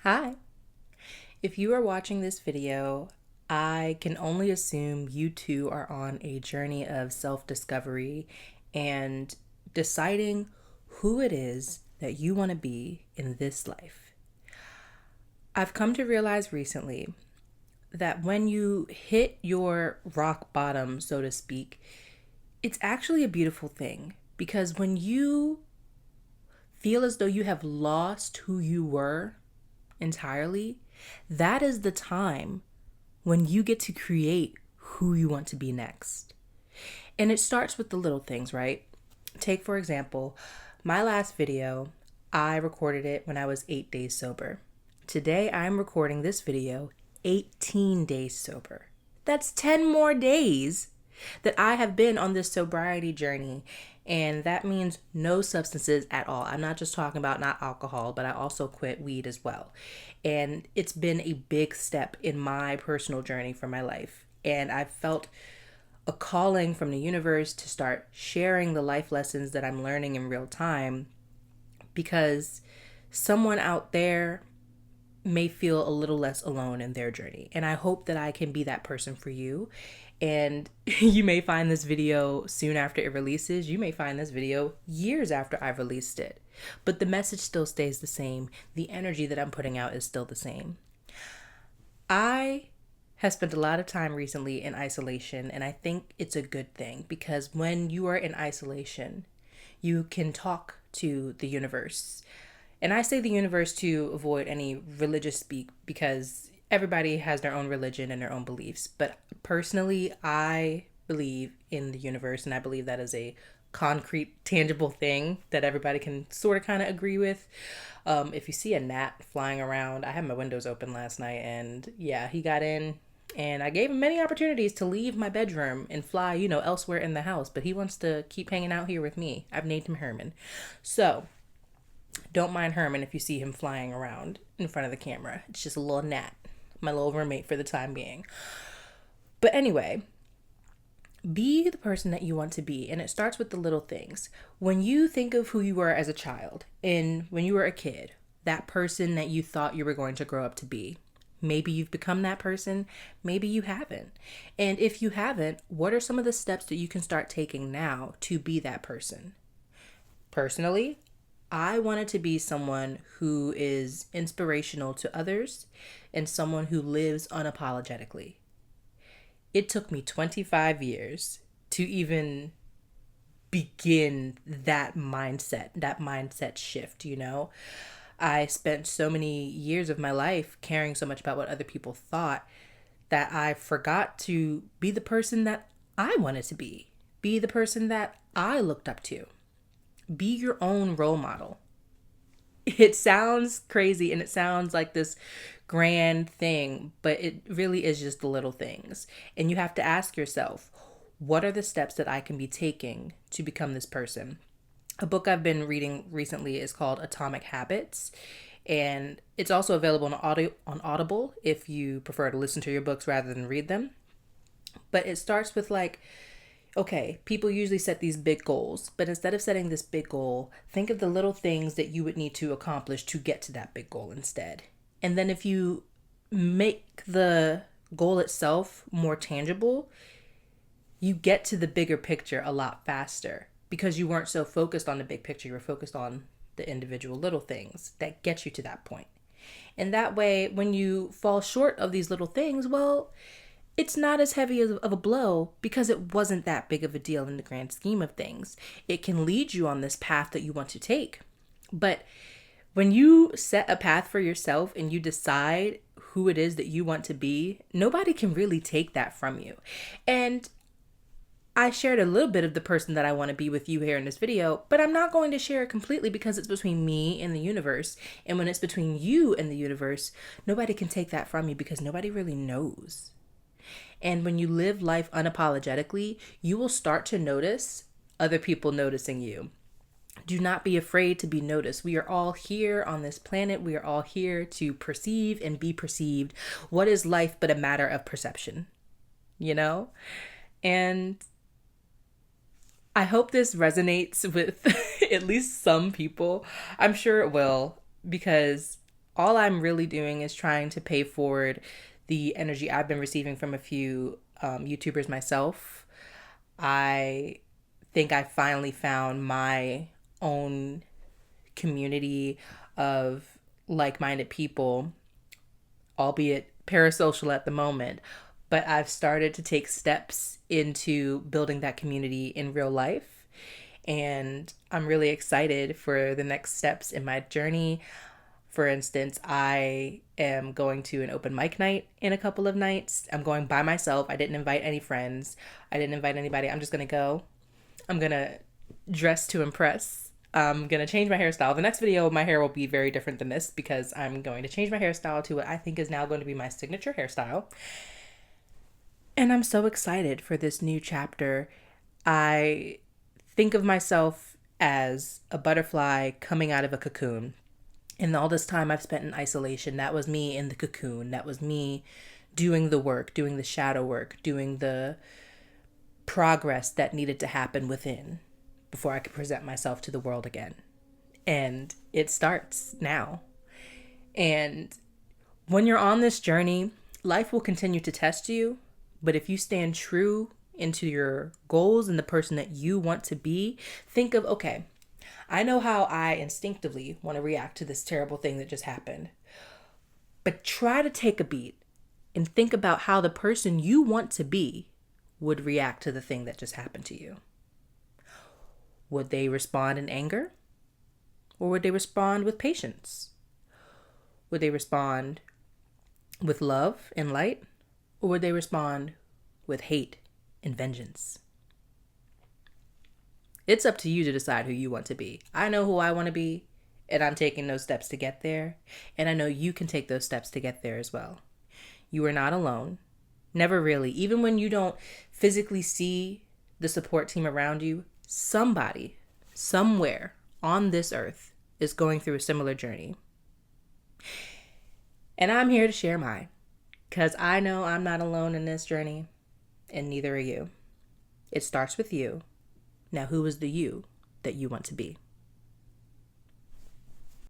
Hi. If you are watching this video, I can only assume you too are on a journey of self discovery and deciding who it is that you want to be in this life. I've come to realize recently that when you hit your rock bottom, so to speak, it's actually a beautiful thing because when you feel as though you have lost who you were entirely, that is the time when you get to create who you want to be next. And it starts with the little things, right? Take, for example, my last video, I recorded it when I was 8 days sober. Today, I'm recording this video 18 days sober. That's 10 more days that I have been on this sobriety journey. And that means no substances at all. I'm not just talking about not alcohol, but I also quit weed as well. And it's been a big step in my personal journey for my life. And I've felt a calling from the universe to start sharing the life lessons that I'm learning in real time because someone out there may feel a little less alone in their journey. And I hope that I can be that person for you. And you may find this video soon after it releases. You may find this video years after I've released it. But the message still stays the same. The energy that I'm putting out is still the same. I have spent a lot of time recently in isolation, and I think it's a good thing because when you are in isolation, you can talk to the universe. And I say the universe to avoid any religious speak because everybody has their own religion and their own beliefs. But personally, I believe in the universe, and I believe that is a concrete, tangible thing that everybody can sort of kind of agree with. If you see a gnat flying around, I had my windows open last night, and yeah, he got in. And I gave him many opportunities to leave my bedroom and fly, elsewhere in the house. But he wants to keep hanging out here with me. I've named him Herman. So don't mind Herman if you see him flying around in front of the camera. It's just a little gnat, my little roommate for the time being. But anyway, be the person that you want to be. And it starts with the little things. When you think of who you were as a child and when you were a kid, that person that you thought you were going to grow up to be, maybe you've become that person, maybe you haven't. And if you haven't, what are some of the steps that you can start taking now to be that person? Personally, I wanted to be someone who is inspirational to others and someone who lives unapologetically. It took me 25 years to even begin that mindset shift. I spent so many years of my life caring so much about what other people thought that I forgot to be the person that I wanted to be the person that I looked up to. Be your own role model. It sounds crazy and it sounds like this grand thing, but it really is just the little things. And you have to ask yourself, what are the steps that I can be taking to become this person? A book I've been reading recently is called Atomic Habits, and it's also available on Audible if you prefer to listen to your books rather than read them. But it starts with okay, people usually set these big goals, but instead of setting this big goal, think of the little things that you would need to accomplish to get to that big goal instead. And then if you make the goal itself more tangible, you get to the bigger picture a lot faster because you weren't so focused on the big picture. You were focused on the individual little things that get you to that point. And that way, when you fall short of these little things, well, it's not as heavy of a blow because it wasn't that big of a deal in the grand scheme of things. It can lead you on this path that you want to take. But when you set a path for yourself and you decide who it is that you want to be, nobody can really take that from you. And I shared a little bit of the person that I want to be with you here in this video, but I'm not going to share it completely because it's between me and the universe. And when it's between you and the universe, nobody can take that from you because nobody really knows. And when you live life unapologetically, you will start to notice other people noticing you. Do not be afraid to be noticed. We are all here on this planet. We are all here to perceive and be perceived. What is life but a matter of perception? And I hope this resonates with at least some people. I'm sure it will, because all I'm really doing is trying to pay forward the energy I've been receiving from a few YouTubers myself. I think I finally found my own community of like-minded people, albeit parasocial at the moment, but I've started to take steps into building that community in real life. And I'm really excited for the next steps in my journey. For instance, I am going to an open mic night in a couple of nights. I'm going by myself. I didn't invite any friends. I didn't invite anybody. I'm just going to go. I'm going to dress to impress. I'm going to change my hairstyle. The next video, my hair will be very different than this because I'm going to change my hairstyle to what I think is now going to be my signature hairstyle. And I'm so excited for this new chapter. I think of myself as a butterfly coming out of a cocoon. And all this time I've spent in isolation, that was me in the cocoon. That was me doing the work, doing the shadow work, doing the progress that needed to happen within before I could present myself to the world again. And it starts now. And when you're on this journey, life will continue to test you. But if you stand true into your goals and the person that you want to be, think of, okay, I know how I instinctively want to react to this terrible thing that just happened. But try to take a beat and think about how the person you want to be would react to the thing that just happened to you. Would they respond in anger? Or would they respond with patience? Would they respond with love and light? Or would they respond with hate and vengeance? It's up to you to decide who you want to be. I know who I want to be, and I'm taking those steps to get there. And I know you can take those steps to get there as well. You are not alone. Never really. Even when you don't physically see the support team around you, somebody, somewhere on this earth is going through a similar journey. And I'm here to share mine, because I know I'm not alone in this journey, and neither are you. It starts with you. Now, who is the you that you want to be?